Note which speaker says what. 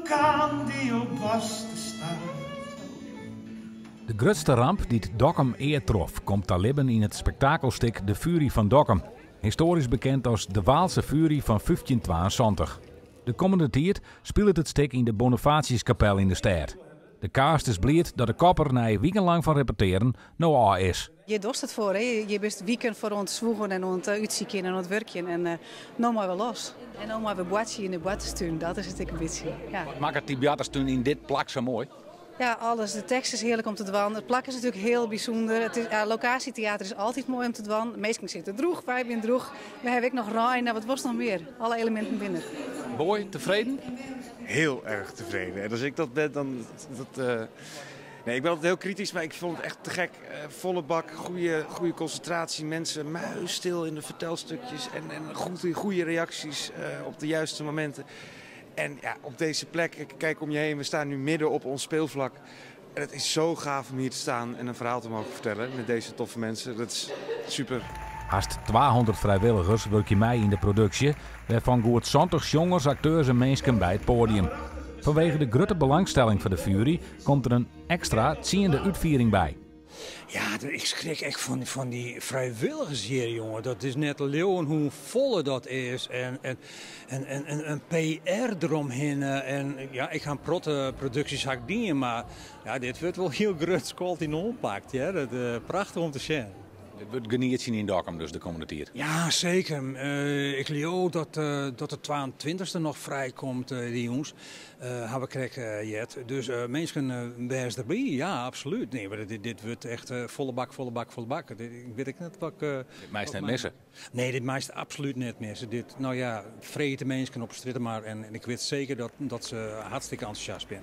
Speaker 1: vulkaan die op barsten staat.
Speaker 2: De grootste ramp die het Dokkum eer trof, komt te libben in het spektakelstuk De Furie van Dokkum. Historisch bekend als de Waalse Furie van 1572. De komende tijd speelt het stuk in de Bonifatiuskapel in de stad. De cast is blij dat de kopper na een weekend lang van repeteren nou al is.
Speaker 3: Je dorst het voor, hè? Je bent weekend voor ons zwoegen en ons uitzieken en ons werkje. En nou maar weer los. En nou maar weer boatje in de boatenstuin, dat is het een beetje. Ja.
Speaker 2: Wat maakt het die theaterstuin in dit plak zo mooi?
Speaker 3: Ja, alles. De tekst is heerlijk om te dwan. Het plak is natuurlijk heel bijzonder. Het is, locatietheater is altijd mooi om te dwan. De meesten zitten droeg, wij zijn droeg. We hebben ook nog Rijn, nou, wat was nog meer? Alle elementen binnen.
Speaker 2: Mooi, tevreden?
Speaker 4: Heel erg tevreden. En als ik dat ben, dan... Nee, ik ben altijd heel kritisch, maar ik vond het echt te gek. Volle bak, goede concentratie, mensen muisstil in de vertelstukjes en goede reacties op de juiste momenten. En ja, op deze plek, kijk om je heen, we staan nu midden op ons speelvlak. En het is zo gaaf om hier te staan en een verhaal te mogen vertellen met deze toffe mensen. Dat is super.
Speaker 2: Haast 200 vrijwilligers werken mee in de productie, waarvan goed 20 jongens, acteurs en mensen bij het podium. Vanwege de grote belangstelling voor de Furie komt er een extra tiende uitviering bij.
Speaker 5: Ja, ik schrik echt van die vrijwilligers hier, jongen. Dat is net leeuwen hoe volle dat is. En een PR eromheen. En ja, ik ga producties dienen, maar ja, dit wordt wel heel groot schold in oppakt. Ja? Dat prachtig om te zien.
Speaker 2: Dit wordt geniet zien in Dokkum dus de komende tijd.
Speaker 5: Ja, zeker. Ik leo dat de 22e nog vrijkomt, die jongens. Hebben we kregen jet. Dus mensen best erbij, ja, absoluut. Nee, maar dit wordt echt volle bak. Ik weet net wat...
Speaker 2: Dit meest net missen?
Speaker 5: Nee, dit meest absoluut net missen. Dit, nou ja, vrede mensen op de stritten maar. En ik weet zeker dat ze hartstikke enthousiast zijn.